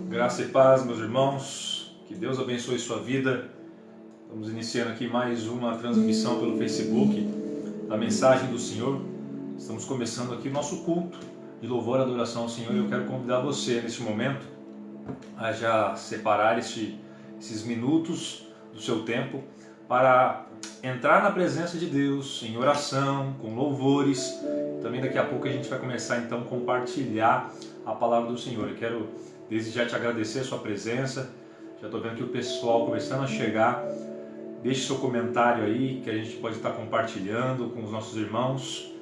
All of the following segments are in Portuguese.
Graça e paz, meus irmãos, que Deus abençoe sua vida. Estamos iniciando aqui mais uma transmissão pelo Facebook da Mensagem do Senhor. Estamos começando aqui o nosso culto de louvor e adoração ao Senhor e eu quero convidar você neste momento a já separar esses minutos do seu tempo para entrar na presença de Deus em oração, com louvores. Também daqui a pouco a gente vai começar então a compartilhar a palavra do Senhor. Eu quero desde já te agradecer a sua presença. Já estou vendo que o pessoal começando a chegar. Deixe seu comentário aí que a gente pode estar compartilhando com os nossos irmãos.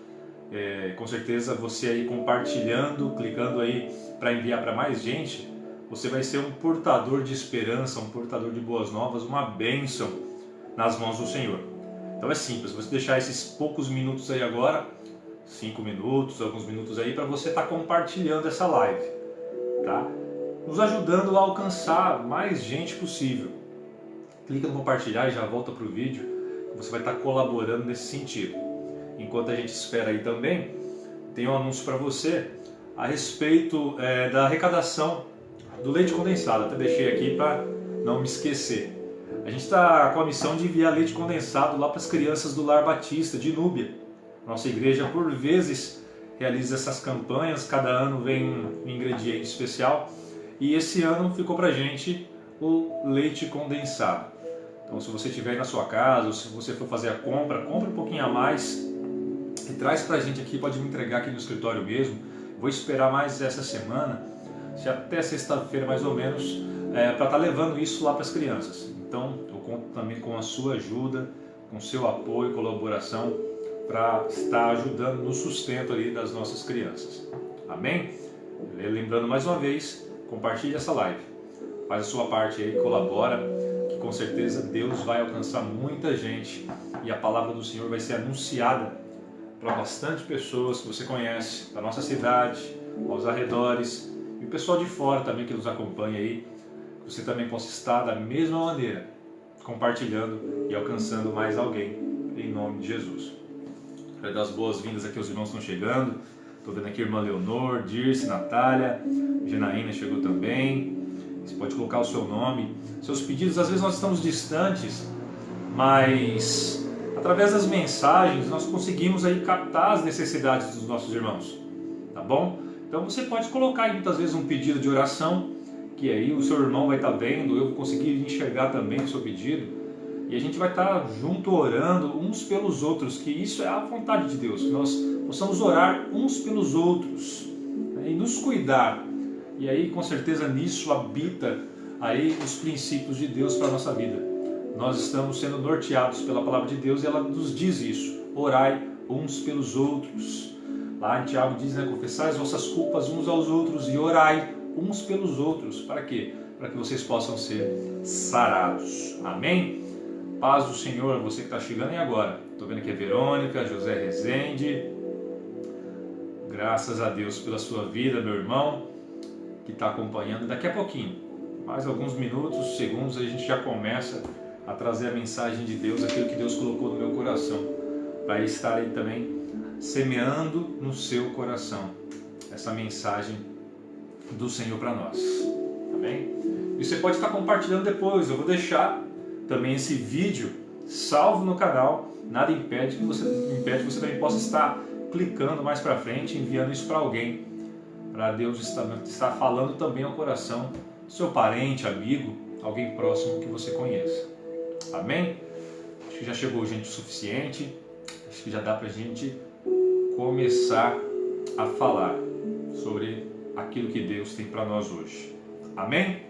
Com certeza você aí compartilhando, clicando aí para enviar para mais gente, você vai ser um portador de esperança, um portador de boas novas, uma bênção nas mãos do Senhor. Então é simples, você deixar esses poucos minutos aí agora, 5 minutos, alguns minutos aí, para você estar compartilhando essa live, tá? Nos ajudando a alcançar mais gente possível. Clica no compartilhar e já volta para o vídeo, você vai estar colaborando nesse sentido. Enquanto a gente espera aí também, tem um anúncio para você a respeito da arrecadação do leite condensado. Até deixei aqui para não me esquecer. A gente está com a missão de enviar leite condensado lá para as crianças do Lar Batista de Núbia. Nossa igreja, por vezes, realiza essas campanhas, cada ano vem um ingrediente especial. E esse ano ficou para a gente o leite condensado. Então, se você estiver aí na sua casa, ou se você for fazer a compra, compre um pouquinho a mais e traz para a gente aqui, pode me entregar aqui no escritório mesmo. Vou esperar mais essa semana, se até sexta-feira mais ou menos, para estar levando isso lá para as crianças. Então, eu conto também com a sua ajuda, com o seu apoio e colaboração para estar ajudando no sustento ali das nossas crianças. Amém? Lembrando mais uma vez, compartilhe essa live. Faz a sua parte aí, colabora, que com certeza Deus vai alcançar muita gente e a palavra do Senhor vai ser anunciada para bastante pessoas que você conhece, da nossa cidade, aos arredores, e o pessoal de fora também que nos acompanha aí, que você também possa estar da mesma maneira, compartilhando e alcançando mais alguém, em nome de Jesus. Quero dar as boas-vindas aqui aos irmãos que estão chegando. Estou vendo aqui a irmã Leonor, Dirce, Natália, Genaína chegou também. Você pode colocar o seu nome, seus pedidos. Às vezes nós estamos distantes, mas através das mensagens nós conseguimos aí captar as necessidades dos nossos irmãos, tá bom? Então você pode colocar aí muitas vezes um pedido de oração, que aí o seu irmão vai estar vendo, eu vou conseguir enxergar também o seu pedido, e a gente vai estar junto orando uns pelos outros, que isso é a vontade de Deus, que nós possamos orar uns pelos outros, né, e nos cuidar. E aí com certeza nisso habita aí os princípios de Deus para a nossa vida. Nós estamos sendo norteados pela palavra de Deus e ela nos diz isso: orai uns pelos outros. Lá em Tiago diz, né, confessai as vossas culpas uns aos outros e orai uns pelos outros. Para quê? Para que vocês possam ser sarados. Amém? Paz do Senhor, você que está chegando aí agora. Estou vendo aqui a Verônica, José Rezende. Graças a Deus pela sua vida, meu irmão, que está acompanhando. Daqui a pouquinho, mais alguns minutos, segundos, a gente já começa a trazer a mensagem de Deus, aquilo que Deus colocou no meu coração, para estar aí também semeando no seu coração essa mensagem do Senhor para nós. Amém? E você pode estar compartilhando depois. Eu vou deixar também esse vídeo salvo no canal. Nada impede que você também possa estar clicando mais para frente, enviando isso para alguém, para Deus estar falando também ao coração do seu parente, amigo, alguém próximo que você conheça. Amém? Acho que já chegou gente o suficiente. Acho que já dá para a gente começar a falar sobre aquilo que Deus tem para nós hoje. Amém?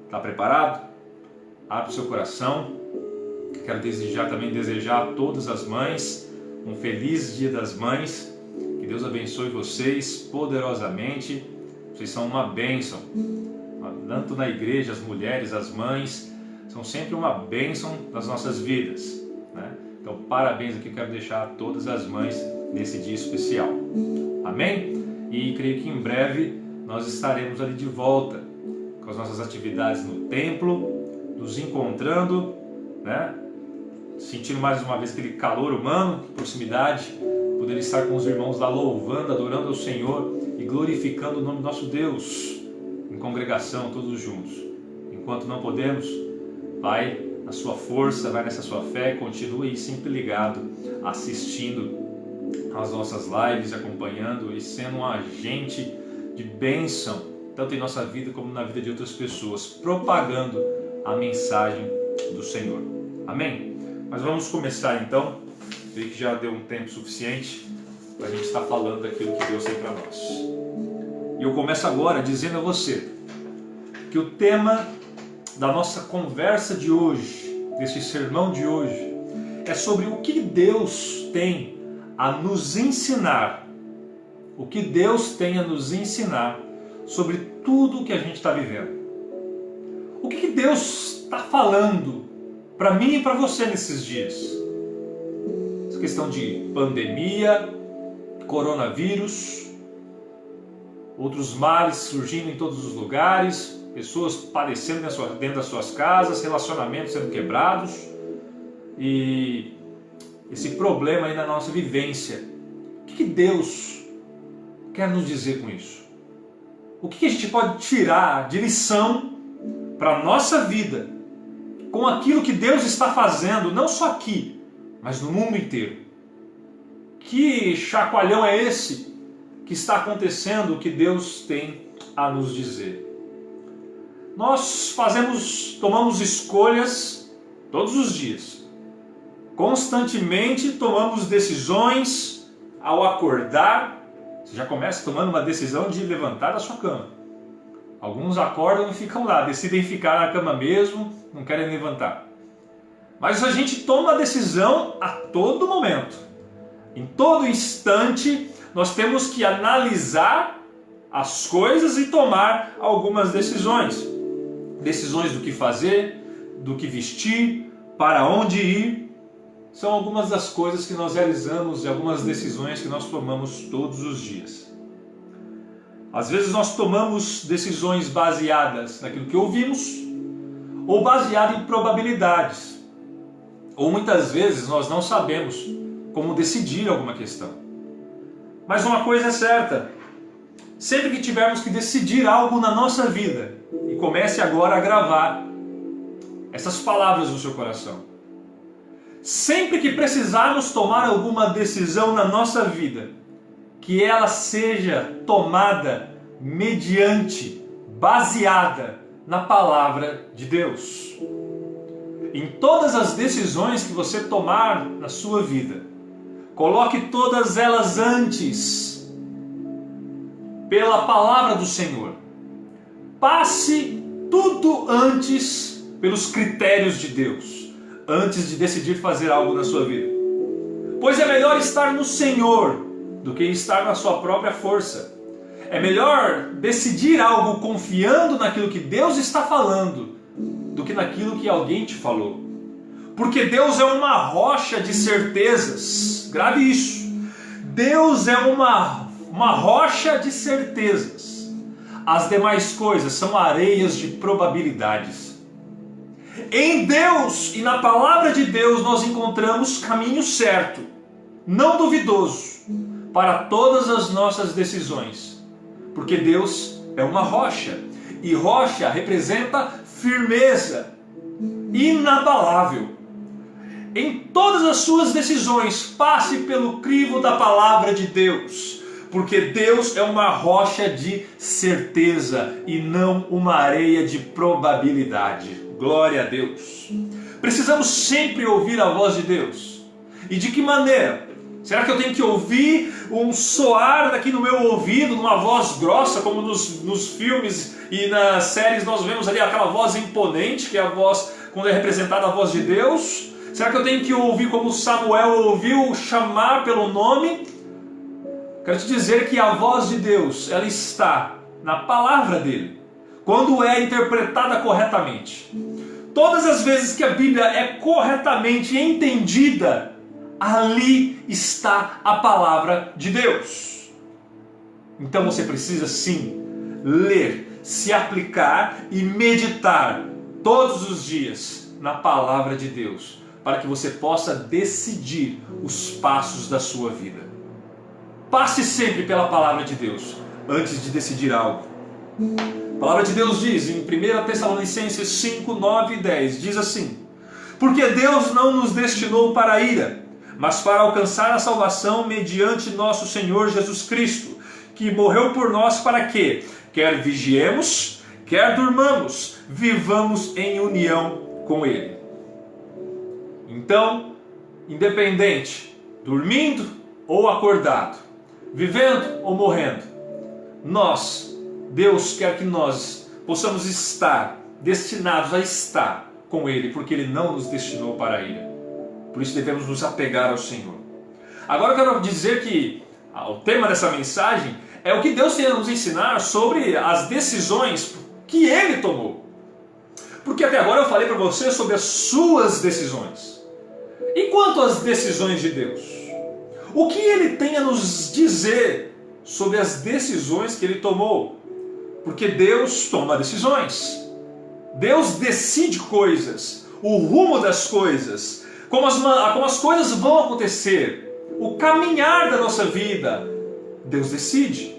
Está preparado? Abre o seu coração. Quero desejar a todas as mães um feliz Dia das Mães. Que Deus abençoe vocês poderosamente. Vocês são uma bênção. Tanto na igreja, as mulheres, as mães, são sempre uma bênção nas nossas vidas, né? Então, parabéns aqui, quero deixar a todas as mães nesse dia especial. Amém? E creio que em breve nós estaremos ali de volta com as nossas atividades no templo, nos encontrando, né? Sentindo mais uma vez aquele calor humano, proximidade, poder estar com os irmãos lá louvando, adorando ao Senhor e glorificando o nome do nosso Deus em congregação, todos juntos. Enquanto não podemos, vai na sua força, vai nessa sua fé, continue aí sempre ligado, assistindo às nossas lives, acompanhando e sendo um agente de bênção, tanto em nossa vida como na vida de outras pessoas, propagando a mensagem do Senhor. Amém? Mas vamos começar então. Creio que já deu um tempo suficiente para a gente estar falando daquilo que Deus tem para nós. E eu começo agora dizendo a você que o tema da nossa conversa de hoje, desse sermão de hoje, é sobre o que Deus tem a nos ensinar. O que Deus tem a nos ensinar sobre tudo o que a gente está vivendo. O que Deus está falando para mim e para você nesses dias? Essa questão de pandemia, coronavírus, outros males surgindo em todos os lugares, pessoas padecendo dentro das suas casas, relacionamentos sendo quebrados e esse problema aí na nossa vivência. O que Deus quer nos dizer com isso? O que a gente pode tirar de lição para a nossa vida com aquilo que Deus está fazendo, não só aqui, mas no mundo inteiro? Que chacoalhão é esse que está acontecendo, que Deus tem a nos dizer? Nós tomamos escolhas todos os dias. Constantemente tomamos decisões ao acordar. Você já começa tomando uma decisão de levantar da sua cama. Alguns acordam e ficam lá, decidem ficar na cama mesmo, não querem levantar. Mas a gente toma a decisão a todo momento. Em todo instante, nós temos que analisar as coisas e tomar algumas decisões. Decisões do que fazer, do que vestir, para onde ir. São algumas das coisas que nós realizamos e algumas decisões que nós tomamos todos os dias. Às vezes nós tomamos decisões baseadas naquilo que ouvimos ou baseadas em probabilidades. Ou muitas vezes nós não sabemos como decidir alguma questão. Mas uma coisa é certa: sempre que tivermos que decidir algo na nossa vida, e comece agora a gravar essas palavras no seu coração. Sempre que precisarmos tomar alguma decisão na nossa vida, que ela seja tomada mediante, baseada na palavra de Deus. Em todas as decisões que você tomar na sua vida, coloque todas elas antes pela palavra do Senhor. Passe tudo antes pelos critérios de Deus, antes de decidir fazer algo na sua vida. Pois é melhor estar no Senhor do que estar na sua própria força. É melhor decidir algo confiando naquilo que Deus está falando do que naquilo que alguém te falou. Porque Deus é uma rocha de certezas. Grave isso. Deus é uma rocha de certezas. As demais coisas são areias de probabilidades. Em Deus e na palavra de Deus nós encontramos caminho certo, não duvidoso, para todas as nossas decisões. Porque Deus é uma rocha, e rocha representa firmeza, inabalável. Em todas as suas decisões, passe pelo crivo da palavra de Deus, porque Deus é uma rocha de certeza e não uma areia de probabilidade. Glória a Deus. Precisamos sempre ouvir a voz de Deus. E de que maneira? Será que eu tenho que ouvir um soar daqui no meu ouvido, numa voz grossa, como nos filmes e nas séries nós vemos ali aquela voz imponente, que é a voz, quando é representada a voz de Deus? Será que eu tenho que ouvir como Samuel ouviu chamar pelo nome? Quero te dizer que a voz de Deus, ela está na palavra dele, quando é interpretada corretamente. Todas as vezes que a Bíblia é corretamente entendida, ali está a palavra de Deus. Então você precisa sim ler, se aplicar e meditar todos os dias na palavra de Deus, para que você possa decidir os passos da sua vida. Passe sempre pela palavra de Deus antes de decidir algo. A palavra de Deus diz em 1 Tessalonicenses 5, 9 e 10, diz assim: porque Deus não nos destinou para a ira, mas para alcançar a salvação mediante nosso Senhor Jesus Cristo, que morreu por nós para que, quer vigiemos, quer durmamos, vivamos em união com Ele. Então, independente, dormindo ou acordado, vivendo ou morrendo, Deus quer que nós possamos estar destinados a estar com Ele, porque Ele não nos destinou para a ira. Por isso devemos nos apegar ao Senhor. Agora eu quero dizer que o tema dessa mensagem é o que Deus tem a nos ensinar sobre as decisões que Ele tomou. Porque até agora eu falei para você sobre as suas decisões. E quanto às decisões de Deus? O que Ele tem a nos dizer sobre as decisões que Ele tomou? Porque Deus toma decisões. Deus decide coisas, o rumo das coisas, como as coisas vão acontecer, o caminhar da nossa vida. Deus decide.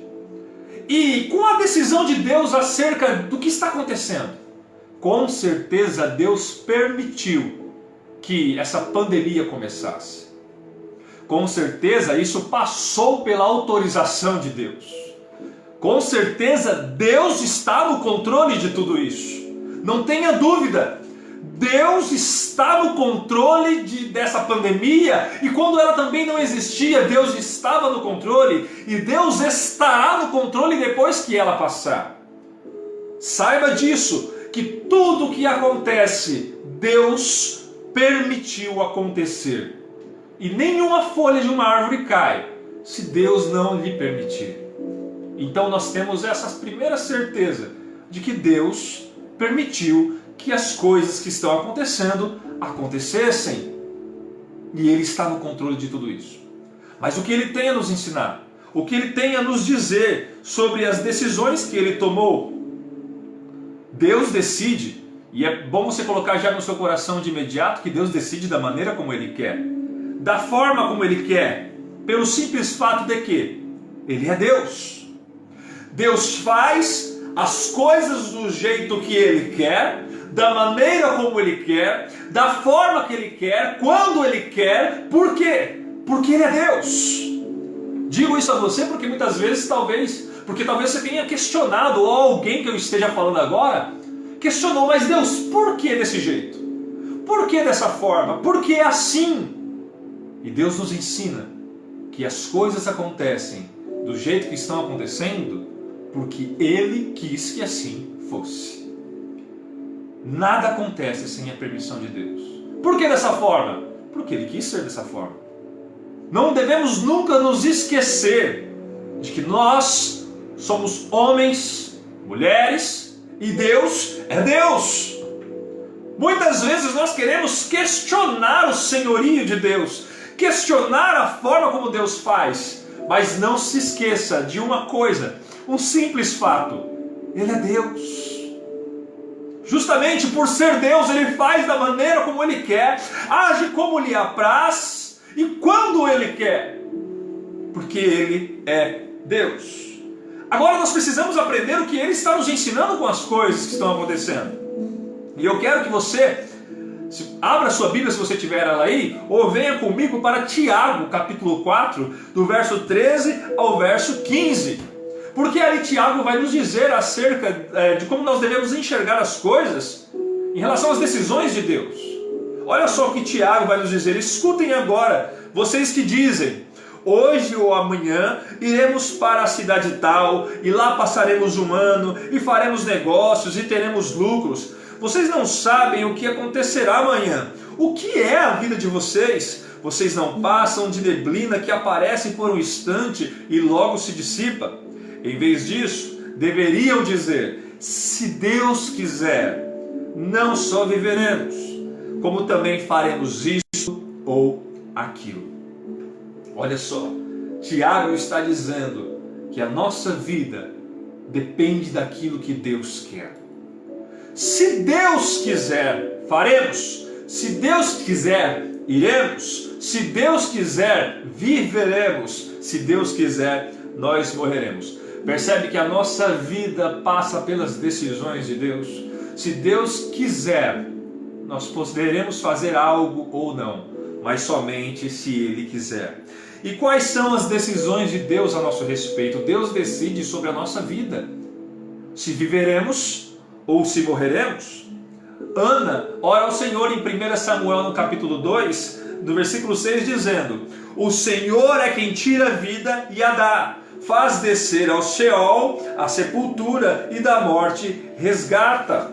E com a decisão de Deus acerca do que está acontecendo, com certeza Deus permitiu que essa pandemia começasse. Com certeza isso passou pela autorização de Deus. Com certeza Deus está no controle de tudo isso. Não tenha dúvida. Deus está no controle dessa pandemia, e quando ela também não existia, Deus estava no controle, e Deus estará no controle depois que ela passar. Saiba disso, que tudo que acontece, Deus permitiu acontecer. E nenhuma folha de uma árvore cai, se Deus não lhe permitir. Então nós temos essa primeira certeza, de que Deus permitiu que as coisas que estão acontecendo acontecessem, e Ele está no controle de tudo isso. Mas o que Ele tem a nos ensinar, o que Ele tem a nos dizer sobre as decisões que Ele tomou? Deus decide, e é bom você colocar já no seu coração de imediato que Deus decide da maneira como Ele quer, da forma como Ele quer, pelo simples fato de que Ele é Deus. Deus faz as coisas do jeito que Ele quer, da maneira como Ele quer, da forma que Ele quer, quando Ele quer. Por quê? Porque Ele é Deus. Digo isso a você porque muitas vezes talvez você tenha questionado, ou alguém que eu esteja falando agora questionou, mas Deus, por que desse jeito? Por que dessa forma? Por que assim? E Deus nos ensina que as coisas acontecem do jeito que estão acontecendo porque Ele quis que assim fosse. Nada acontece sem a permissão de Deus. Por que dessa forma? Porque Ele quis ser dessa forma. Não devemos nunca nos esquecer de que nós somos homens, mulheres, e Deus é Deus. Muitas vezes nós queremos questionar o senhorio de Deus, questionar a forma como Deus faz, mas não se esqueça de uma coisa, um simples fato: Ele é Deus. Justamente por ser Deus, Ele faz da maneira como Ele quer, age como lhe apraz e quando Ele quer, porque Ele é Deus. Agora nós precisamos aprender o que Ele está nos ensinando com as coisas que estão acontecendo. E eu quero que você abra sua Bíblia, se você tiver ela aí, ou venha comigo para Tiago, capítulo 4, do verso 13 ao verso 15. Porque ali Tiago vai nos dizer acerca de como nós devemos enxergar as coisas em relação às decisões de Deus. Olha só o que Tiago vai nos dizer. Escutem agora, vocês que dizem: hoje ou amanhã iremos para a cidade tal, e lá passaremos um ano, e faremos negócios, e teremos lucros. Vocês não sabem o que acontecerá amanhã. O que é a vida de vocês? Vocês não passam de neblina que aparece por um instante e logo se dissipa. Em vez disso, deveriam dizer: se Deus quiser, não só viveremos, como também faremos isso ou aquilo. Olha só, Tiago está dizendo que a nossa vida depende daquilo que Deus quer. Se Deus quiser, faremos. Se Deus quiser, iremos. Se Deus quiser, viveremos. Se Deus quiser, nós morreremos. Percebe que a nossa vida passa pelas decisões de Deus? Se Deus quiser, nós poderemos fazer algo ou não, mas somente se Ele quiser. E quais são as decisões de Deus a nosso respeito? Deus decide sobre a nossa vida, se viveremos ou se morreremos. Ana ora ao Senhor em 1 Samuel no capítulo 2, do versículo 6, dizendo: o Senhor é quem tira a vida e a dá, faz descer ao Sheol a sepultura e da morte resgata.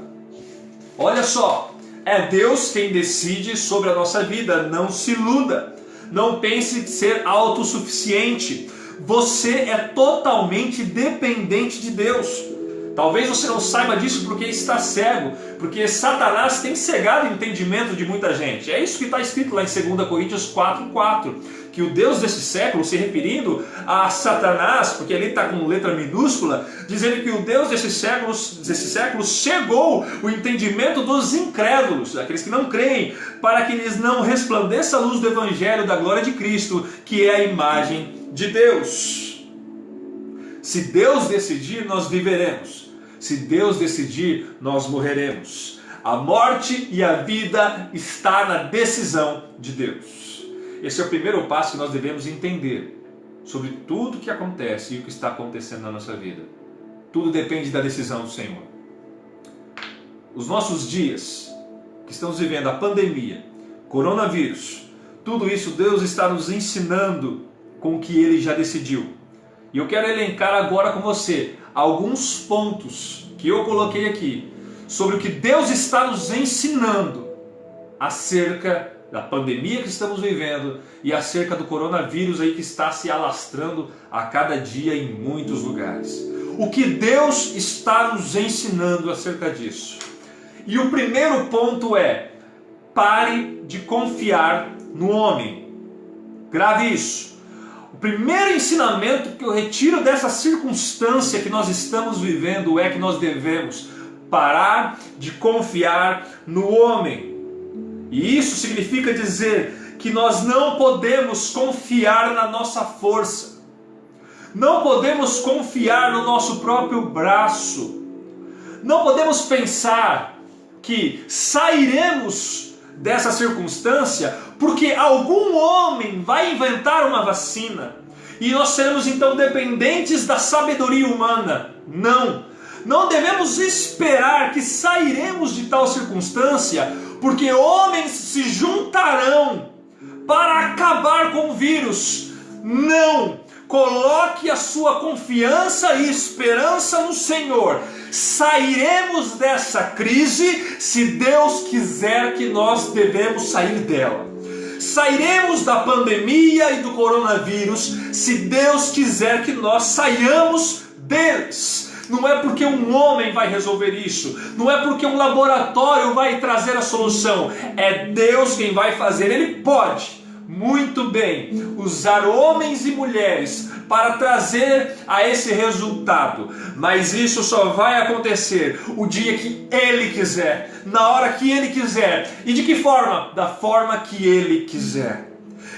Olha só, é Deus quem decide sobre a nossa vida, não se iluda, não pense ser autossuficiente, você é totalmente dependente de Deus. Talvez você não saiba disso porque está cego, porque Satanás tem cegado o entendimento de muita gente. É isso que está escrito lá em 2 Coríntios 4:4, que o Deus desse século, se referindo a Satanás, porque ele está com letra minúscula, dizendo que o Deus desse século cegou o entendimento dos incrédulos, daqueles que não creem, para que lhes não resplandeça a luz do Evangelho da glória de Cristo, que é a imagem de Deus. Se Deus decidir, nós viveremos. Se Deus decidir, nós morreremos. A morte e a vida está na decisão de Deus. Esse é o primeiro passo que nós devemos entender sobre tudo que acontece e o que está acontecendo na nossa vida. Tudo depende da decisão do Senhor. Os nossos dias que estamos vivendo, a pandemia, coronavírus, tudo isso Deus está nos ensinando com o que Ele já decidiu. E eu quero elencar agora com você alguns pontos que eu coloquei aqui sobre o que Deus está nos ensinando acerca da pandemia que estamos vivendo e acerca do coronavírus aí que está se alastrando a cada dia em muitos lugares. O que Deus está nos ensinando acerca disso? E o primeiro ponto é: pare de confiar no homem. Grave isso. O primeiro ensinamento que eu retiro dessa circunstância que nós estamos vivendo é que nós devemos parar de confiar no homem. E isso significa dizer que nós não podemos confiar na nossa força, não podemos confiar no nosso próprio braço, não podemos pensar que sairemos dessa circunstância porque algum homem vai inventar uma vacina e nós seremos então dependentes da sabedoria humana. Não devemos esperar que sairemos de tal circunstância porque homens se juntarão para acabar com o vírus. Não! Coloque a sua confiança e esperança no Senhor. Sairemos dessa crise se Deus quiser que nós devemos sair dela. Sairemos da pandemia e do coronavírus se Deus quiser que nós saiamos deles. Não é porque um homem vai resolver isso, não é porque um laboratório vai trazer a solução, é Deus quem vai fazer. Ele pode muito bem usar homens e mulheres para trazer a esse resultado, mas isso só vai acontecer o dia que Ele quiser, na hora que Ele quiser. E de que forma? Da forma que Ele quiser.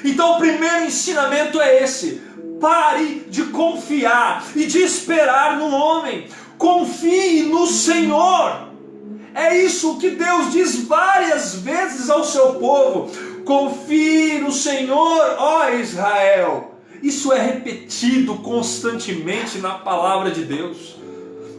Então o primeiro ensinamento é esse: pare de confiar e de esperar no homem, confie no Senhor. É isso que Deus diz várias vezes ao seu povo: confie no Senhor, ó Israel. Isso é repetido constantemente na palavra de Deus.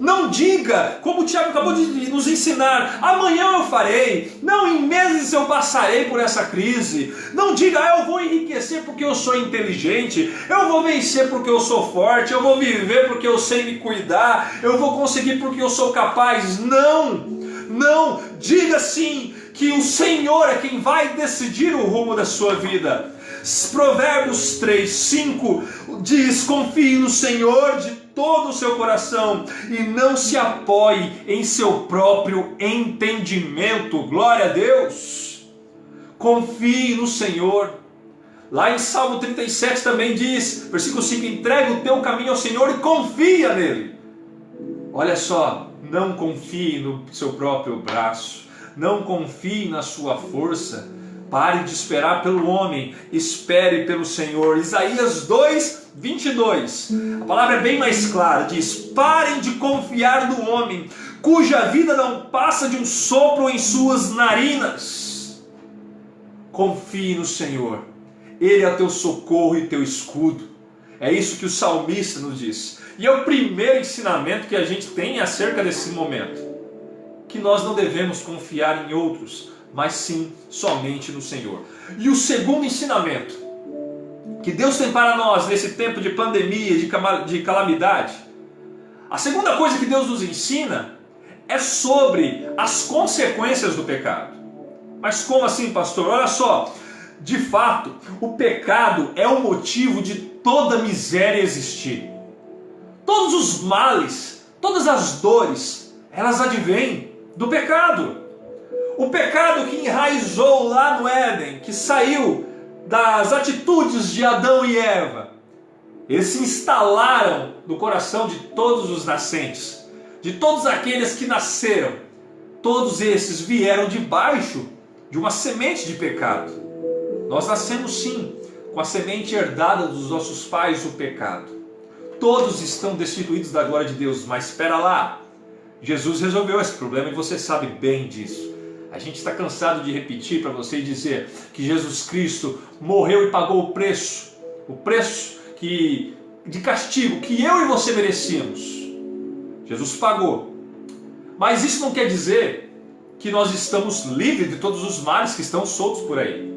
Não diga, como o Tiago acabou de nos ensinar, amanhã eu farei, não, em meses eu passarei por essa crise. Não diga, eu vou enriquecer porque eu sou inteligente, eu vou vencer porque eu sou forte, eu vou viver porque eu sei me cuidar, eu vou conseguir porque eu sou capaz. Não, diga sim que o Senhor é quem vai decidir o rumo da sua vida. Provérbios 3:5 diz: confie no Senhor de todo o seu coração e não se apoie em seu próprio entendimento. Glória a Deus. Confie no Senhor. Lá em Salmo 37 também diz, versículo 5: entrega o teu caminho ao Senhor e confia nele. Olha só, não confie no seu próprio braço, não confie na sua força. Pare de esperar pelo homem, espere pelo Senhor. Isaías 2, 22, a palavra é bem mais clara, diz: parem de confiar no homem, cuja vida não passa de um sopro em suas narinas. Confie no Senhor, Ele é teu socorro e teu escudo. É isso que o salmista nos diz. E é o primeiro ensinamento que a gente tem acerca desse momento, que nós não devemos confiar em outros, mas sim somente no Senhor. E o segundo ensinamento que Deus tem para nós nesse tempo de pandemia, de calamidade, a segunda coisa que Deus nos ensina é sobre as consequências do pecado. Mas como assim, pastor? Olha só, de fato, o pecado é o motivo de toda miséria existir. Todos os males, todas as dores, elas advêm do pecado. O pecado que enraizou lá no Éden, que saiu das atitudes de Adão e Eva, eles se instalaram no coração de todos os nascentes, de todos aqueles que nasceram. Todos esses vieram debaixo de uma semente de pecado. Nós nascemos sim com a semente herdada dos nossos pais, o pecado. Todos estão destituídos da glória de Deus, mas espera lá, Jesus resolveu esse problema e você sabe bem disso. A gente está cansado de repetir para você e dizer que Jesus Cristo morreu e pagou o preço de castigo que eu e você merecíamos. Jesus pagou. Mas isso não quer dizer que nós estamos livres de todos os males que estão soltos por aí.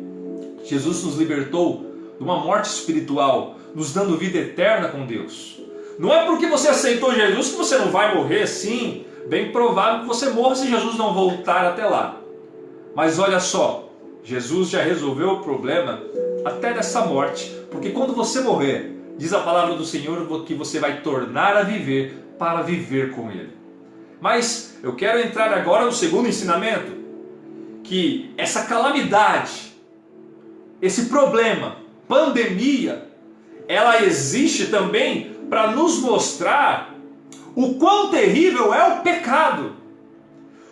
Jesus nos libertou de uma morte espiritual, nos dando vida eterna com Deus. Não é porque você aceitou Jesus que você não vai morrer, sim. Bem provável que você morra se Jesus não voltar até lá. Mas olha só, Jesus já resolveu o problema até dessa morte. Porque quando você morrer, diz a palavra do Senhor que você vai tornar a viver para viver com Ele. Mas eu quero entrar agora no segundo ensinamento, que essa calamidade, esse problema, pandemia, ela existe também para nos mostrar o quão terrível é o pecado.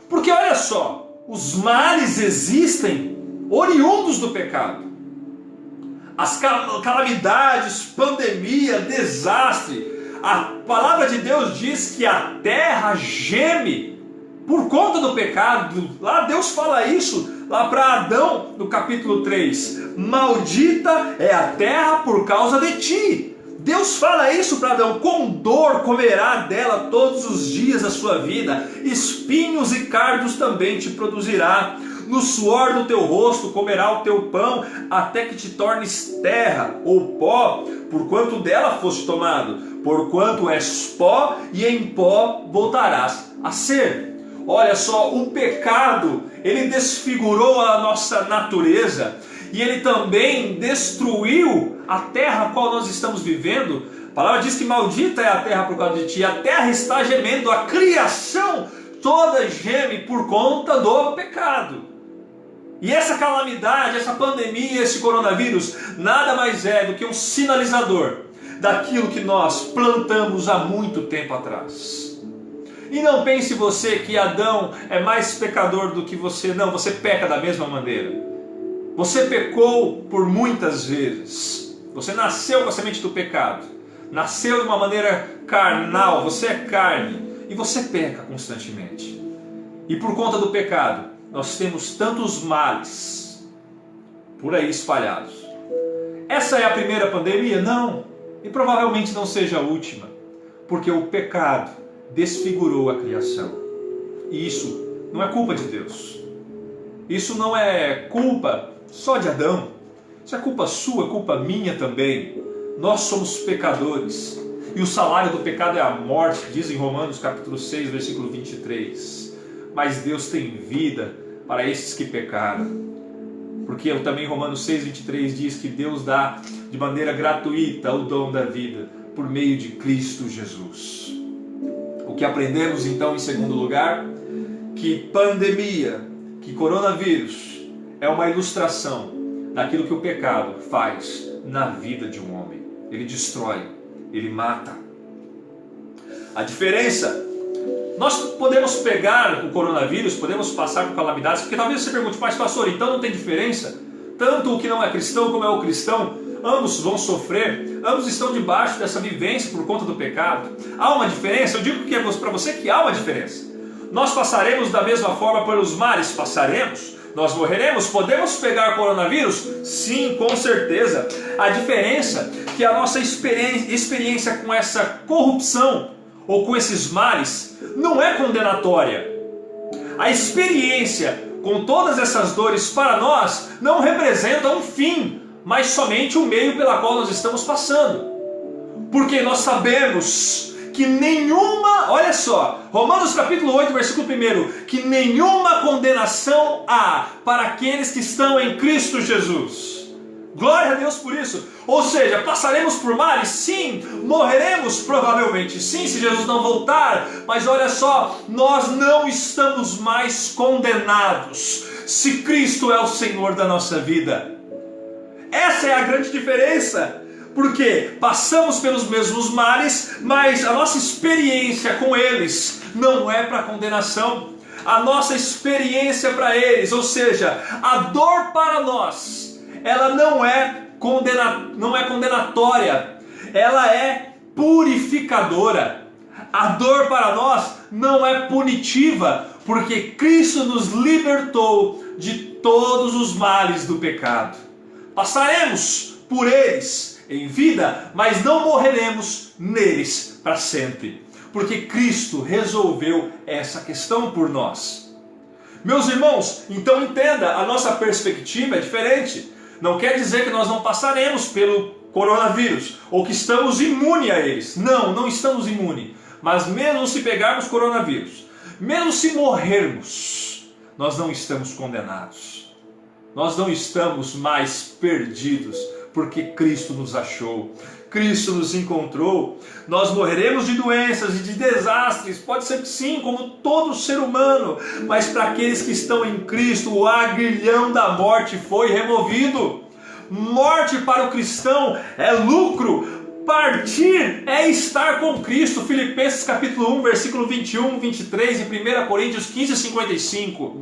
Porque olha só, os males existem oriundos do pecado. As calamidades, pandemia, desastre. A palavra de Deus diz que a terra geme por conta do pecado. Lá Deus fala isso, lá para Adão, no capítulo 3. Maldita é a terra por causa de ti. Deus fala isso para Adão: com dor comerá dela todos os dias da sua vida, espinhos e cardos também te produzirá. No suor do teu rosto comerá o teu pão, até que te tornes terra ou pó, porquanto dela foste tomado. Porquanto és pó, e em pó voltarás a ser. Olha só, o pecado, ele desfigurou a nossa natureza, e ele também destruiu a terra a qual nós estamos vivendo. A palavra diz que maldita é a terra por causa de ti. A terra está gemendo, a criação toda geme por conta do pecado. E essa calamidade, essa pandemia, esse coronavírus, nada mais é do que um sinalizador daquilo que nós plantamos há muito tempo atrás. E não pense você que Adão é mais pecador do que você. Não, você peca da mesma maneira. Você pecou por muitas vezes. Você nasceu com a semente do pecado. Nasceu de uma maneira carnal. Você é carne. E você peca constantemente. E por conta do pecado, nós temos tantos males por aí espalhados. Essa é a primeira pandemia? Não. E provavelmente não seja a última. Porque o pecado desfigurou a criação. E isso não é culpa de Deus. Isso não é culpa só de Adão. Isso é culpa sua, culpa minha também. Nós somos pecadores. E o salário do pecado é a morte, diz em Romanos capítulo 6, versículo 23. Mas Deus tem vida para esses que pecaram. Porque também Romanos 6, 23 diz que Deus dá de maneira gratuita o dom da vida por meio de Cristo Jesus. O que aprendemos então em segundo lugar? Que pandemia, que coronavírus é uma ilustração daquilo que o pecado faz na vida de um homem. Ele destrói, ele mata. A diferença, nós podemos pegar o coronavírus, podemos passar por calamidades, porque talvez você pergunte: mas pastor, então não tem diferença? Tanto o que não é cristão como é o cristão ambos vão sofrer, ambos estão debaixo dessa vivência por conta do pecado. Há uma diferença? Eu digo que é para você que há uma diferença. Nós passaremos da mesma forma pelos males? Passaremos. Nós morreremos? Podemos pegar coronavírus? Sim, com certeza. A diferença é que a nossa experiência com essa corrupção ou com esses males não é condenatória. A experiência com todas essas dores para nós não representa um fim, mas somente o meio pela qual nós estamos passando. Porque nós sabemos que nenhuma, olha só, Romanos capítulo 8, versículo 1, que nenhuma condenação há para aqueles que estão em Cristo Jesus. Glória a Deus por isso. Ou seja, passaremos por males? Sim. Morreremos? Provavelmente sim, se Jesus não voltar. Mas olha só, nós não estamos mais condenados se Cristo é o Senhor da nossa vida. Essa é a grande diferença. Porque passamos pelos mesmos males, mas a nossa experiência com eles não é para condenação. A nossa experiência para eles, ou seja, a dor para nós, ela não é condenatória, ela é purificadora. A dor para nós não é punitiva, porque Cristo nos libertou de todos os males do pecado. Passaremos por eles em vida, mas não morreremos neles para sempre, porque Cristo resolveu essa questão por nós. Meus irmãos, então entenda, a nossa perspectiva é diferente. Não quer dizer que nós não passaremos pelo coronavírus, ou que estamos imunes a eles. Não, não estamos imunes. Mas mesmo se pegarmos coronavírus, mesmo se morrermos, nós não estamos condenados. Nós não estamos mais perdidos, porque Cristo nos achou, Cristo nos encontrou. Nós morreremos de doenças e de desastres, pode ser que sim, como todo ser humano, mas para aqueles que estão em Cristo, o aguilhão da morte foi removido. Morte para o cristão é lucro, partir é estar com Cristo. Filipenses capítulo 1, versículo 21, 23 e 1 Coríntios 15, 55.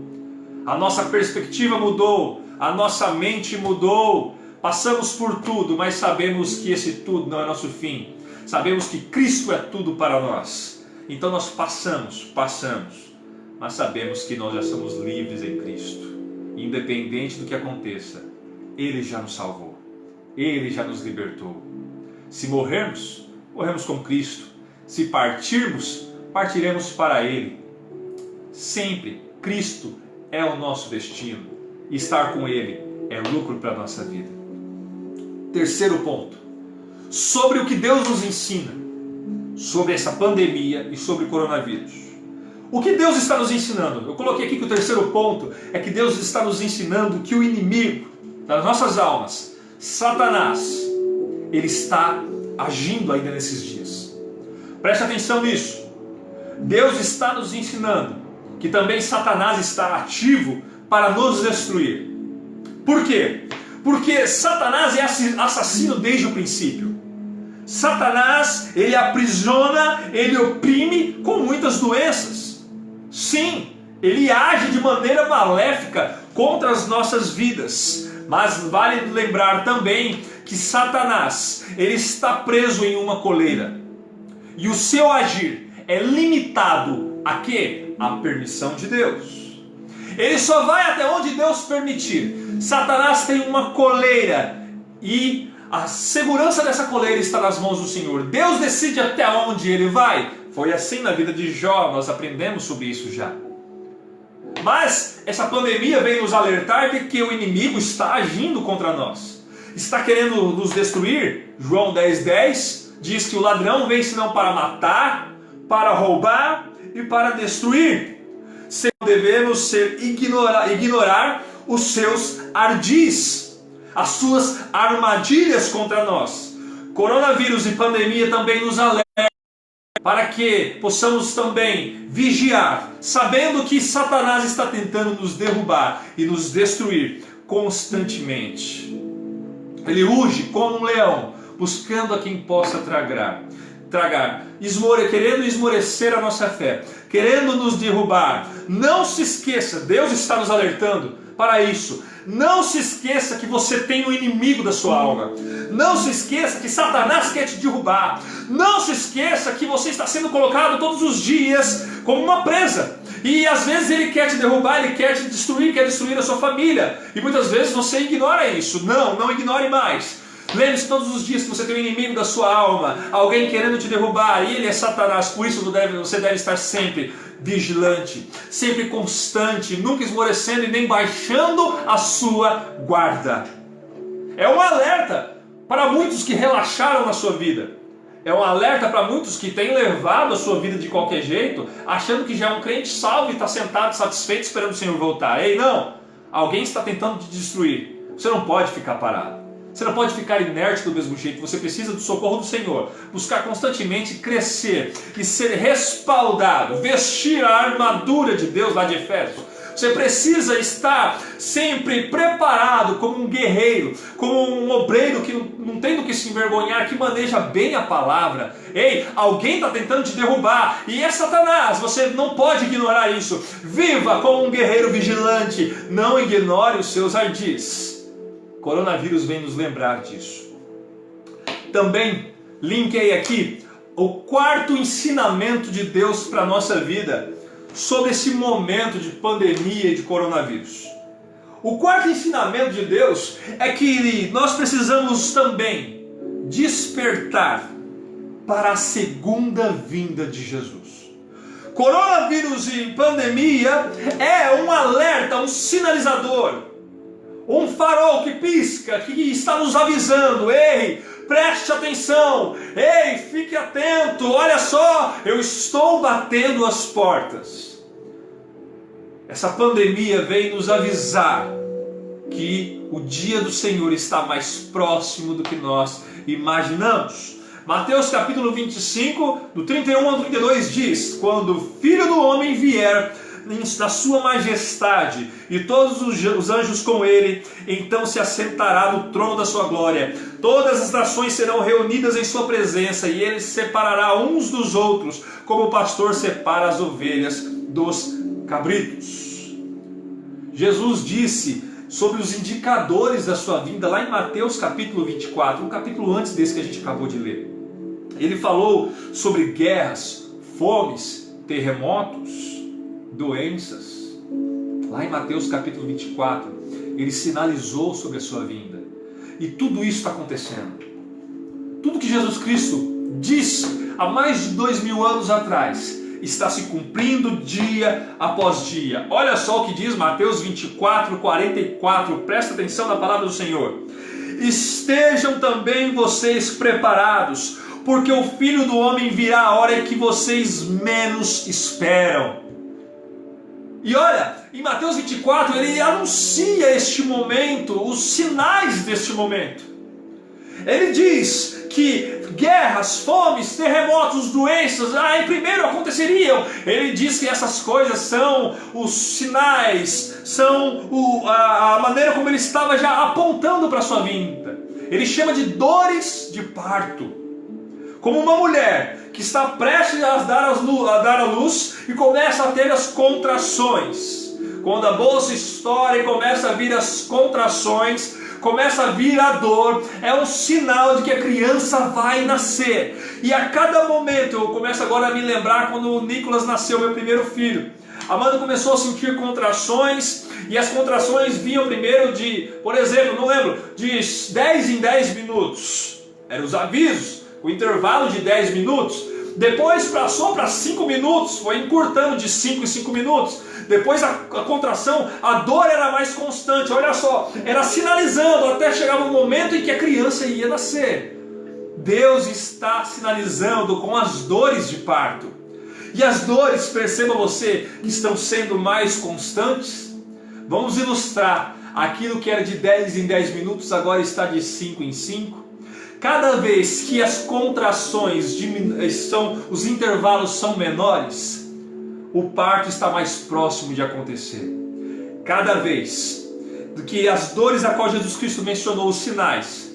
A nossa perspectiva mudou, a nossa mente mudou. Passamos por tudo, mas sabemos que esse tudo não é nosso fim. Sabemos que Cristo é tudo para nós. Então nós passamos, mas sabemos que nós já somos livres em Cristo. Independente do que aconteça, Ele já nos salvou. Ele já nos libertou. Se morrermos, morremos com Cristo. Se partirmos, partiremos para Ele. Sempre Cristo é o nosso destino. E estar com Ele é lucro para a nossa vida. Terceiro ponto, sobre o que Deus nos ensina, sobre essa pandemia e sobre o coronavírus. O que Deus está nos ensinando? Eu coloquei aqui que o terceiro ponto é que Deus está nos ensinando que o inimigo das nossas almas, Satanás, ele está agindo ainda nesses dias. Preste atenção nisso. Deus está nos ensinando que também Satanás está ativo para nos destruir. Por quê? Porque Satanás é assassino desde o princípio. Satanás, ele aprisiona, ele oprime com muitas doenças. Sim, ele age de maneira maléfica contra as nossas vidas. Mas vale lembrar também que Satanás, ele está preso em uma coleira. E o seu agir é limitado a quê? A permissão de Deus. Ele só vai até onde Deus permitir. Satanás tem uma coleira e a segurança dessa coleira está nas mãos do Senhor. Deus decide até onde ele vai. Foi assim na vida de Jó, nós aprendemos sobre isso já. Mas essa pandemia vem nos alertar de que o inimigo está agindo contra nós. Está querendo nos destruir. João 10:10 diz que o ladrão vem senão para matar, para roubar e para destruir. Devemos ignorar os seus ardis, as suas armadilhas contra nós. Coronavírus e pandemia também nos alertam para que possamos também vigiar, sabendo que Satanás está tentando nos derrubar e nos destruir constantemente. Ele ruge como um leão, buscando a quem possa tragar. querendo esmorecer a nossa fé, querendo nos derrubar. Não se esqueça, Deus está nos alertando para isso. Não se esqueça que você tem um inimigo da sua alma. Não se esqueça que Satanás quer te derrubar. Não se esqueça que você está sendo colocado todos os dias como uma presa. E às vezes ele quer te derrubar, ele quer te destruir, quer destruir a sua família. E muitas vezes você ignora isso. Não ignore mais. Lembre-se todos os dias que você tem um inimigo da sua alma, alguém querendo te derrubar, e ele é Satanás. Por isso você deve estar sempre vigilante, sempre constante, nunca esmorecendo e nem baixando a sua guarda. É um alerta para muitos que relaxaram na sua vida. É um alerta para muitos que têm levado a sua vida de qualquer jeito, achando que já é um crente salvo e está sentado satisfeito esperando o Senhor voltar. Ei, não! Alguém está tentando te destruir. Você não pode ficar parado. Você não pode ficar inerte do mesmo jeito. Você precisa do socorro do Senhor. Buscar constantemente crescer e ser respaldado. Vestir a armadura de Deus lá de Efésios. Você precisa estar sempre preparado como um guerreiro, como um obreiro que não tem do que se envergonhar, que maneja bem a palavra. Ei, alguém está tentando te derrubar e é Satanás. Você não pode ignorar isso. Viva como um guerreiro vigilante. Não ignore os seus ardis. Coronavírus vem nos lembrar disso. Também linkei aqui o quarto ensinamento de Deus para a nossa vida sobre esse momento de pandemia e de coronavírus. O quarto ensinamento de Deus é que nós precisamos também despertar para a segunda vinda de Jesus. Coronavírus e pandemia é um alerta, um sinalizador, um farol que pisca, que está nos avisando. Ei, preste atenção. Ei, fique atento. Olha só, eu estou batendo as portas. Essa pandemia veio nos avisar que o dia do Senhor está mais próximo do que nós imaginamos. Mateus capítulo 25, do 31 ao 32 diz: quando o Filho do Homem vier da sua majestade e todos os anjos com ele, então se assentará no trono da sua glória. Todas as nações serão reunidas em sua presença e ele separará uns dos outros, como o pastor separa as ovelhas dos cabritos. Jesus disse sobre os indicadores da sua vinda lá em Mateus capítulo 24, um capítulo antes desse que a gente acabou de ler. Ele falou sobre guerras, fomes, terremotos, doenças. Lá em Mateus capítulo 24, ele sinalizou sobre a sua vinda. E tudo isso está acontecendo. Tudo que Jesus Cristo disse há mais de 2000 anos atrás está se cumprindo dia após dia. Olha só o que diz Mateus 24, 44. Presta atenção na palavra do Senhor. Estejam também vocês preparados, porque o Filho do Homem virá a hora em que vocês menos esperam. E olha, em Mateus 24 ele anuncia este momento, os sinais deste momento. Ele diz que guerras, fomes, terremotos, doenças, primeiro aconteceriam. Ele diz que essas coisas são os sinais, são a maneira como ele estava já apontando para a sua vinda. Ele chama de dores de parto. Como uma mulher que está prestes a dar à luz e começa a ter as contrações. Quando a bolsa estoura e começa a vir as contrações, começa a vir a dor, é um sinal de que a criança vai nascer. E a cada momento, eu começo agora a me lembrar quando o Nicolas nasceu, meu primeiro filho. A Amanda começou a sentir contrações, e as contrações vinham primeiro por exemplo, não lembro, de 10 em 10 minutos. Eram os avisos. O intervalo de 10 minutos, depois passou para 5 minutos, foi encurtando de 5 em 5 minutos, depois a contração, a dor era mais constante, olha só, era sinalizando até chegar no momento em que a criança ia nascer. Deus está sinalizando com as dores de parto, e as dores, perceba você, estão sendo mais constantes. Vamos ilustrar, aquilo que era de 10 em 10 minutos, agora está de 5 em 5. Cada vez que as contrações os intervalos são menores, o parto está mais próximo de acontecer. Cada vez que as dores a qual Jesus Cristo mencionou, os sinais,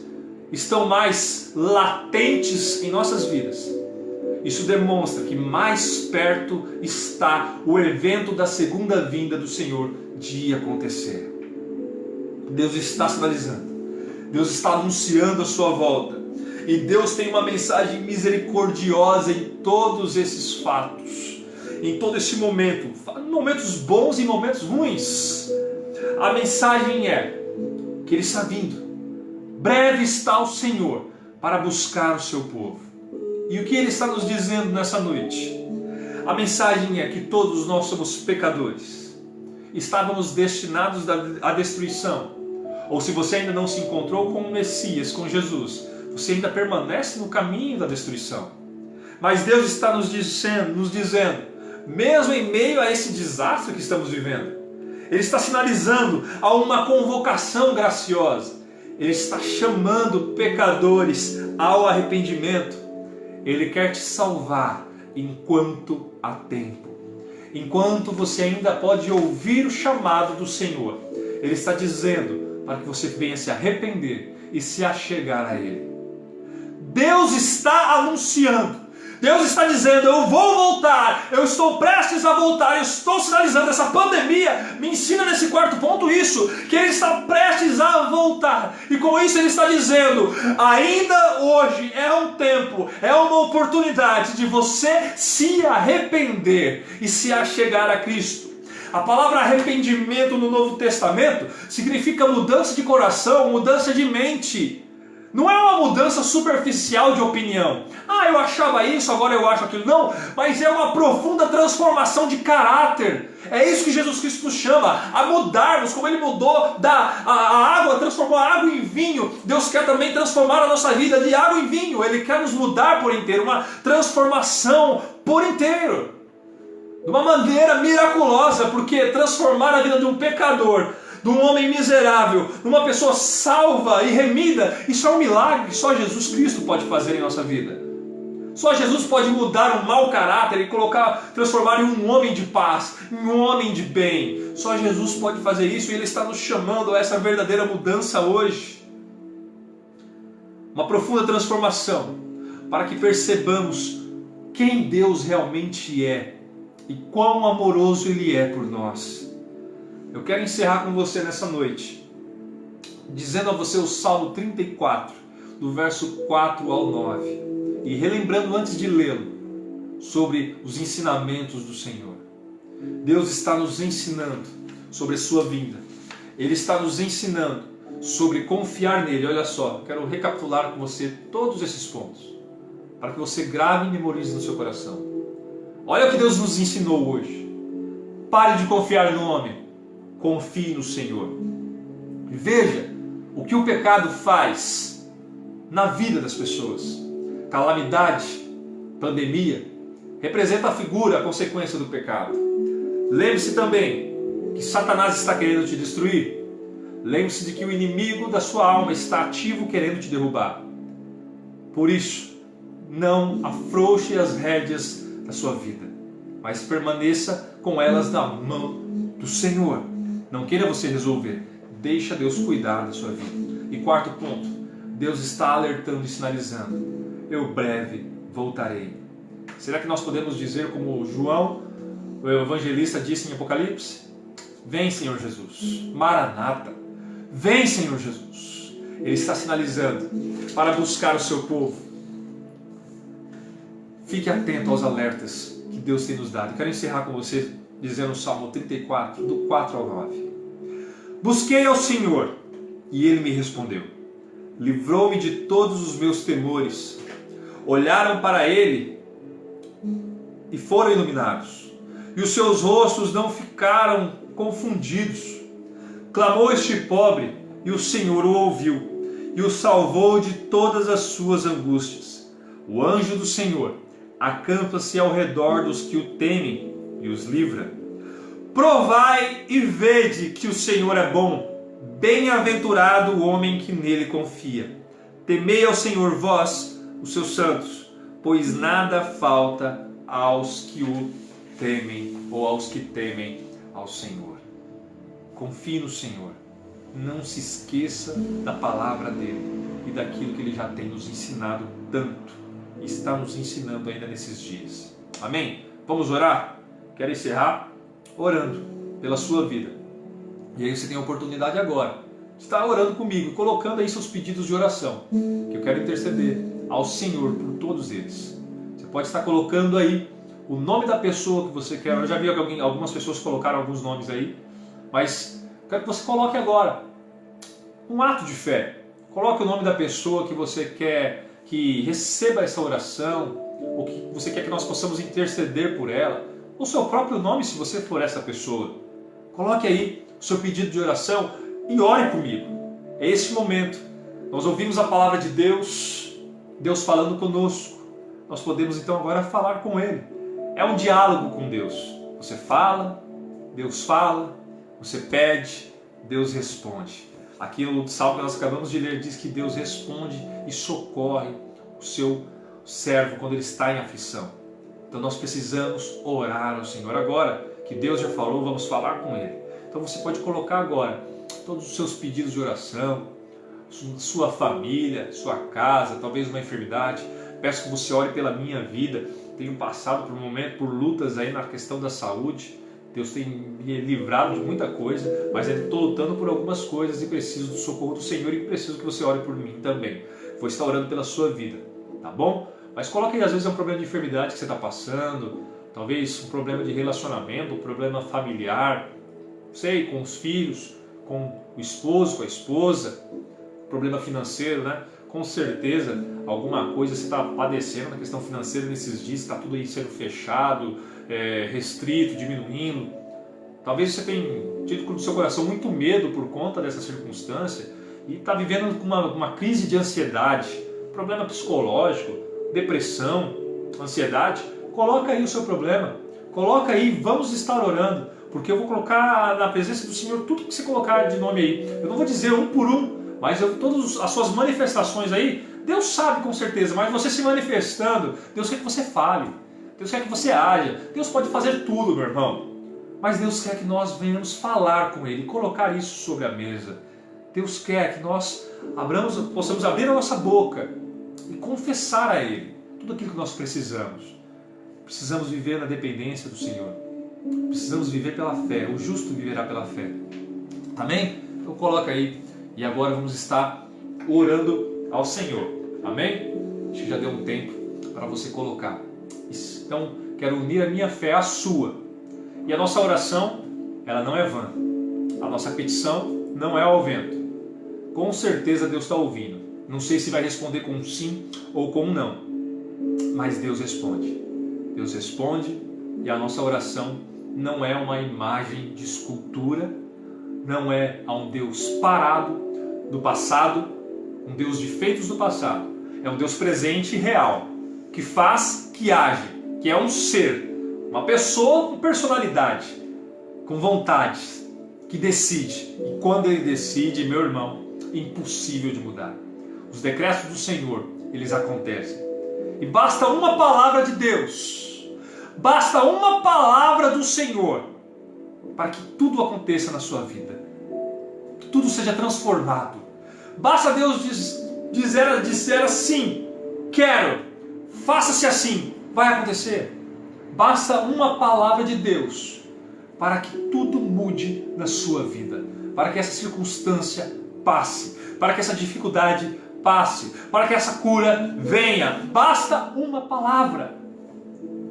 estão mais latentes em nossas vidas, Isso demonstra que mais perto está o evento da segunda vinda do Senhor de acontecer. Deus está sinalizando, Deus está anunciando a sua volta, e Deus tem uma mensagem misericordiosa em todos esses fatos, em todo esse momento, momentos bons e momentos ruins. A mensagem é que Ele está vindo, breve está o Senhor para buscar o seu povo. E o que Ele está nos dizendo nessa noite? A mensagem é que todos nós somos pecadores, estávamos destinados à destruição. Ou se você ainda não se encontrou com o Messias, com Jesus, você ainda permanece no caminho da destruição. Mas Deus está nos dizendo, mesmo em meio a esse desastre que estamos vivendo, Ele está sinalizando a uma convocação graciosa. Ele está chamando pecadores ao arrependimento. Ele quer te salvar enquanto há tempo. Enquanto você ainda pode ouvir o chamado do Senhor, Ele está dizendo para que você venha se arrepender e se achegar a Ele. Deus está anunciando, Deus está dizendo, eu vou voltar, eu estou prestes a voltar, eu estou sinalizando. Essa pandemia me ensina nesse quarto ponto isso, que Ele está prestes a voltar, e com isso Ele está dizendo, ainda hoje é um tempo, é uma oportunidade de você se arrepender e se achegar a Cristo. A palavra arrependimento no Novo Testamento significa mudança de coração, mudança de mente. Não é uma mudança superficial de opinião. Eu achava isso, agora eu acho aquilo. Não, mas é uma profunda transformação de caráter. É isso que Jesus Cristo nos chama, a mudarmos, como Ele mudou a água, transformou a água em vinho. Deus quer também transformar a nossa vida de água em vinho. Ele quer nos mudar por inteiro, uma transformação por inteiro. De uma maneira miraculosa, porque transformar a vida de um pecador, de um homem miserável, de uma pessoa salva e remida, isso é um milagre que só Jesus Cristo pode fazer em nossa vida. Só Jesus pode mudar um mau caráter e transformar em um homem de paz, em um homem de bem. Só Jesus pode fazer isso, e Ele está nos chamando a essa verdadeira mudança hoje. Uma profunda transformação, para que percebamos quem Deus realmente é e quão amoroso Ele é por nós. Eu quero encerrar com você nessa noite, dizendo a você o Salmo 34, do verso 4 ao 9, e relembrando antes de lê-lo, sobre os ensinamentos do Senhor. Deus está nos ensinando sobre a sua vinda. Ele está nos ensinando sobre confiar nele. Olha só, quero recapitular com você todos esses pontos, para que você grave e memorize no seu coração. Olha o que Deus nos ensinou hoje. Pare de confiar no homem, confie no Senhor. Veja o que o pecado faz na vida das pessoas. Calamidade, pandemia, representa a figura, a consequência do pecado. Lembre-se também que Satanás está querendo te destruir. Lembre-se de que o inimigo da sua alma está ativo querendo te derrubar. Por isso, não afrouxe as rédeas da sua vida, mas permaneça com elas na mão do Senhor. Não queira você resolver, deixa Deus cuidar da sua vida. E quarto ponto, Deus está alertando e sinalizando, eu breve voltarei. Será que nós podemos dizer como João, o evangelista, disse em Apocalipse? Vem, Senhor Jesus, Maranata, vem, Senhor Jesus. Ele está sinalizando para buscar o seu povo. Fique atento aos alertas que Deus tem nos dado. Quero encerrar com você dizendo o Salmo 34, do 4 ao 9. Busquei ao Senhor e Ele me respondeu. Livrou-me de todos os meus temores. Olharam para Ele e foram iluminados. E os seus rostos não ficaram confundidos. Clamou este pobre e o Senhor o ouviu e o salvou de todas as suas angústias. O anjo do Senhor acampa-se ao redor dos que o temem e os livra. Provai e vede que o Senhor é bom. Bem-aventurado o homem que nele confia. Temei ao Senhor vós, os seus santos, pois nada falta aos que o temem, ou aos que temem ao Senhor. Confie no Senhor. Não se esqueça da palavra dele e daquilo que ele já tem nos ensinado tanto. e está nos ensinando ainda nesses dias. Amém? Vamos orar? Quero encerrar orando pela sua vida. E aí você tem a oportunidade agora de estar orando comigo, colocando aí seus pedidos de oração, que eu quero interceder ao Senhor por todos eles. Você pode estar colocando aí o nome da pessoa que você quer. Eu já vi que algumas pessoas colocaram alguns nomes aí, mas quero que você coloque agora um ato de fé. Coloque o nome da pessoa que você quer que receba essa oração, ou que você quer que nós possamos interceder por ela, o seu próprio nome se você for essa pessoa. Coloque aí o seu pedido de oração e ore comigo. É esse momento. Nós ouvimos a palavra de Deus, Deus falando conosco. Nós podemos então agora falar com Ele. É um diálogo com Deus. Você fala, Deus fala, você pede, Deus responde. Aqui no salmo que nós acabamos de ler diz que Deus responde e socorre o seu servo quando ele está em aflição. Então nós precisamos orar ao Senhor. Agora que Deus já falou, vamos falar com Ele. Então você pode colocar agora todos os seus pedidos de oração, sua família, sua casa, talvez uma enfermidade. Peço que você ore pela minha vida. Tenho passado por um momento, por lutas aí na questão da saúde. Deus tem me livrado de muita coisa, mas ainda estou lutando por algumas coisas e preciso do socorro do Senhor e preciso que você ore por mim também. Vou estar orando pela sua vida, tá bom? Mas coloque aí, às vezes é um problema de enfermidade que você está passando, talvez um problema de relacionamento, um problema familiar, sei, com os filhos, com o esposo, com a esposa, problema financeiro, né? Com certeza alguma coisa você está padecendo na questão financeira nesses dias, está tudo aí sendo fechado, restrito, diminuindo. Talvez você tenha tido no seu coração muito medo por conta dessa circunstância e está vivendo uma crise de ansiedade, problema psicológico, depressão, ansiedade. Coloca aí o seu problema, coloca aí, vamos estar orando, porque eu vou colocar na presença do Senhor tudo que você colocar de nome aí. Eu não vou dizer um por um, mas todas as suas manifestações aí, Deus sabe com certeza, mas você se manifestando, Deus quer que você fale, Deus quer que você haja. Deus pode fazer tudo, meu irmão, mas Deus quer que nós venhamos falar com Ele, colocar isso sobre a mesa. Deus quer que nós possamos abrir a nossa boca e confessar a Ele tudo aquilo que nós precisamos. Precisamos viver na dependência do Senhor. Precisamos viver pela fé. O justo viverá pela fé. Amém? Então coloca aí. E agora vamos estar orando ao Senhor. Amém? Acho que já deu um tempo para você colocar. Então quero unir a minha fé à sua. E a nossa oração, ela não é vã. A nossa petição não é ao vento. Com certeza Deus está ouvindo. Não sei se vai responder com um sim ou com um não. Mas Deus responde. Deus responde e a nossa oração não é uma imagem de escultura, não é a um Deus parado do passado, um Deus de feitos do passado. É um Deus presente e real, que faz, que age, que é um ser, uma pessoa com personalidade, com vontades, que decide. E quando Ele decide, meu irmão, é impossível de mudar. Os decretos do Senhor, eles acontecem. E basta uma palavra de Deus, basta uma palavra do Senhor, para que tudo aconteça na sua vida, que tudo seja transformado. Basta Deus dizer assim, quero, faça-se assim, vai acontecer. Basta uma palavra de Deus, para que tudo mude na sua vida, para que essa circunstância passe, para que essa dificuldade passe, para que essa cura venha. Basta uma palavra.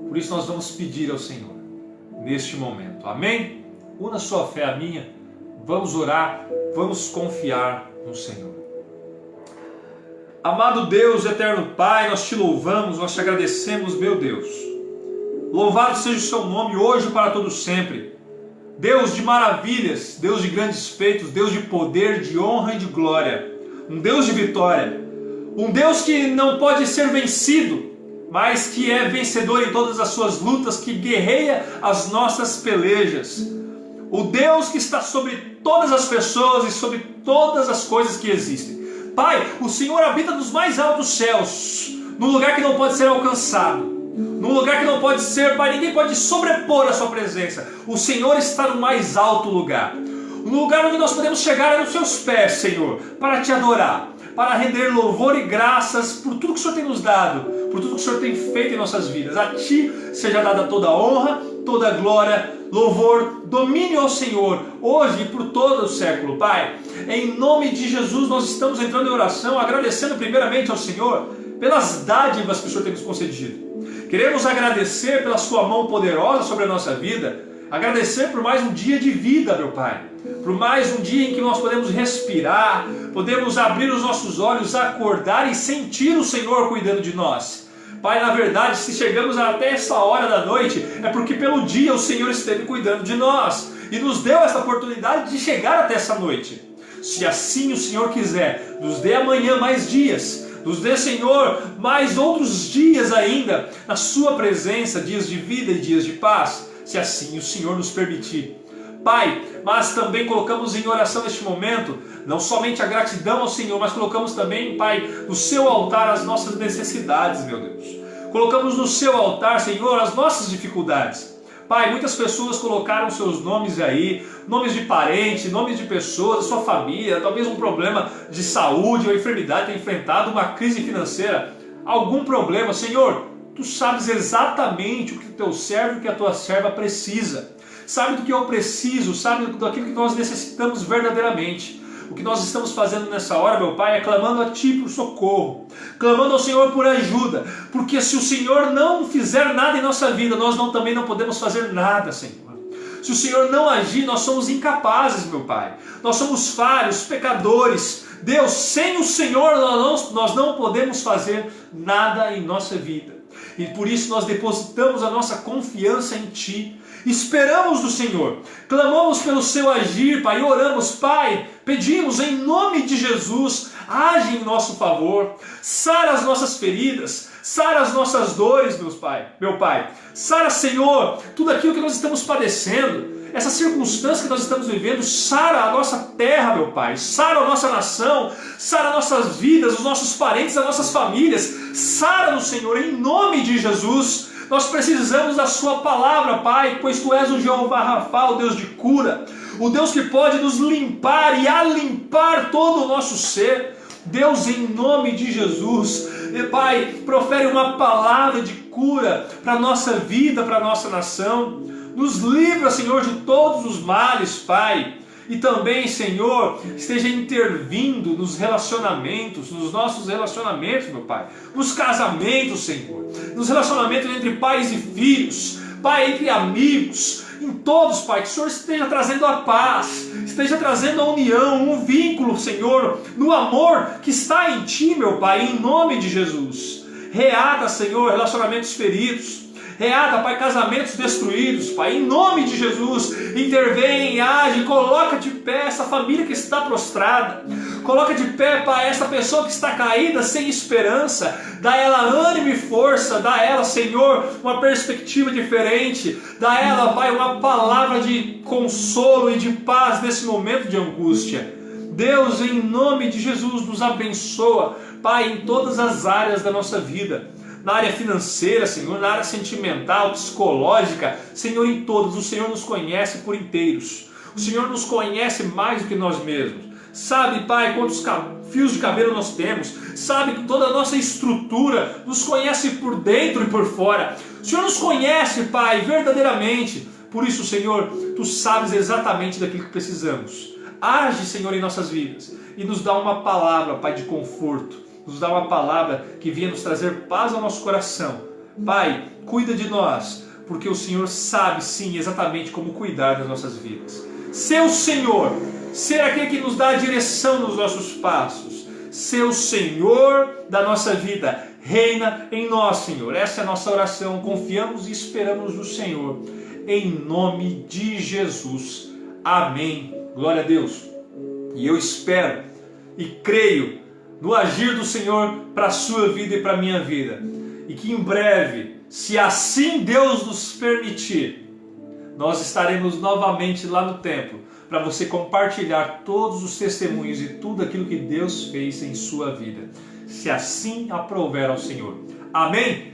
Por isso nós vamos pedir ao Senhor neste momento. Amém? Una sua fé à minha. Vamos orar, vamos confiar no Senhor. Amado Deus, eterno Pai, nós te louvamos, nós te agradecemos, meu Deus. Louvado seja o seu nome hoje para todo sempre. Deus de maravilhas, Deus de grandes feitos, Deus de poder, de honra e de glória. Um Deus de vitória. Um Deus que não pode ser vencido, mas que é vencedor em todas as suas lutas, que guerreia as nossas pelejas. O Deus que está sobre todas as pessoas e sobre todas as coisas que existem. Pai, o Senhor habita nos mais altos céus, num lugar que não pode ser alcançado, num lugar que não pode ser, Pai, ninguém pode sobrepor a sua presença. O Senhor está no mais alto lugar. No lugar onde nós podemos chegar é nos seus pés, Senhor, para te adorar, para render louvor e graças por tudo que o Senhor tem nos dado, por tudo que o Senhor tem feito em nossas vidas. A Ti seja dada toda a honra, toda a glória, louvor, domínio ao Senhor, hoje e por todo o século. Pai, em nome de Jesus nós estamos entrando em oração, agradecendo primeiramente ao Senhor pelas dádivas que o Senhor tem nos concedido. Queremos agradecer pela Sua mão poderosa sobre a nossa vida, agradecer por mais um dia de vida, meu Pai, por mais um dia em que nós podemos respirar, podemos abrir os nossos olhos, acordar e sentir o Senhor cuidando de nós. Pai, na verdade, se chegamos até essa hora da noite, é porque pelo dia o Senhor esteve cuidando de nós e nos deu essa oportunidade de chegar até essa noite. Se assim o Senhor quiser, nos dê amanhã mais dias, nos dê, Senhor, mais outros dias ainda, na Sua presença, dias de vida e dias de paz, se assim o Senhor nos permitir. Pai, mas também colocamos em oração neste momento, não somente a gratidão ao Senhor, mas colocamos também, Pai, no Seu altar as nossas necessidades, meu Deus. Colocamos no Seu altar, Senhor, as nossas dificuldades. Pai, muitas pessoas colocaram seus nomes aí, nomes de parente, nomes de pessoas, da sua família, talvez um problema de saúde ou enfermidade, tem enfrentado uma crise financeira, algum problema. Senhor, Tu sabes exatamente o que o Teu servo e o que a Tua serva precisa. Sabe do que eu preciso, sabe daquilo que nós necessitamos verdadeiramente. O que nós estamos fazendo nessa hora, meu Pai, é clamando a Ti por socorro, clamando ao Senhor por ajuda, porque se o Senhor não fizer nada em nossa vida, nós também não podemos fazer nada, Senhor. Se o Senhor não agir, nós somos incapazes, meu Pai. Nós somos falhos, pecadores. Deus, sem o Senhor nós não podemos fazer nada em nossa vida. E por isso nós depositamos a nossa confiança em Ti. Esperamos do Senhor, clamamos pelo Seu agir, Pai, e oramos, Pai, pedimos em nome de Jesus, age em nosso favor, sara as nossas feridas, sara as nossas dores, meu Pai, sara, Senhor, tudo aquilo que nós estamos padecendo, essa circunstância que nós estamos vivendo, sara a nossa terra, meu Pai, sara a nossa nação, sara nossas vidas, os nossos parentes, as nossas famílias, sara-nos, Senhor, em nome de Jesus. Nós precisamos da Sua palavra, Pai, pois Tu és o Jeová Rafa, o Deus de cura, o Deus que pode nos limpar e alimpar todo o nosso ser. Deus, em nome de Jesus, Pai, profere uma palavra de cura para a nossa vida, para a nossa nação. Nos livra, Senhor, de todos os males, Pai. E também, Senhor, esteja intervindo nos relacionamentos, nos nossos relacionamentos, meu Pai. Nos casamentos, Senhor. Nos relacionamentos entre pais e filhos. Pai, entre amigos. Em todos, Pai, que o Senhor esteja trazendo a paz. Esteja trazendo a união, um vínculo, Senhor, no amor que está em Ti, meu Pai, em nome de Jesus. Reata, Senhor, relacionamentos feridos. Reata, Pai, casamentos destruídos, Pai, em nome de Jesus, intervém, age, coloca de pé essa família que está prostrada, coloca de pé, Pai, essa pessoa que está caída, sem esperança, dá a ela ânimo e força, dá a ela, Senhor, uma perspectiva diferente, dá a ela, Pai, uma palavra de consolo e de paz nesse momento de angústia. Deus, em nome de Jesus, nos abençoa, Pai, em todas as áreas da nossa vida. Na área financeira, Senhor, na área sentimental, psicológica, Senhor, em todos. O Senhor nos conhece por inteiros. O Senhor nos conhece mais do que nós mesmos. Sabe, Pai, quantos fios de cabelo nós temos. Sabe toda a nossa estrutura. Nos conhece por dentro e por fora. O Senhor nos conhece, Pai, verdadeiramente. Por isso, Senhor, Tu sabes exatamente daquilo que precisamos. Age, Senhor, em nossas vidas. E nos dá uma palavra, Pai, de conforto. Nos dá uma palavra que venha nos trazer paz ao nosso coração. Pai, cuida de nós, porque o Senhor sabe sim exatamente como cuidar das nossas vidas. Ser o Senhor, ser aquele que nos dá a direção nos nossos passos, ser o Senhor da nossa vida, reina em nós, Senhor. Essa é a nossa oração, confiamos e esperamos no Senhor, em nome de Jesus. Amém. Glória a Deus. E eu espero e creio no agir do Senhor para a sua vida e para a minha vida. E que em breve, se assim Deus nos permitir, nós estaremos novamente lá no templo para você compartilhar todos os testemunhos e tudo aquilo que Deus fez em sua vida. Se assim aprouver ao Senhor. Amém?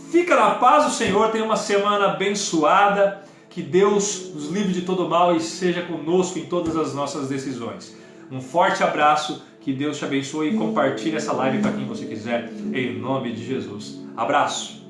Fica na paz do Senhor, tenha uma semana abençoada. Que Deus nos livre de todo mal e seja conosco em todas as nossas decisões. Um forte abraço, que Deus te abençoe e compartilhe essa live para quem você quiser, em nome de Jesus. Abraço!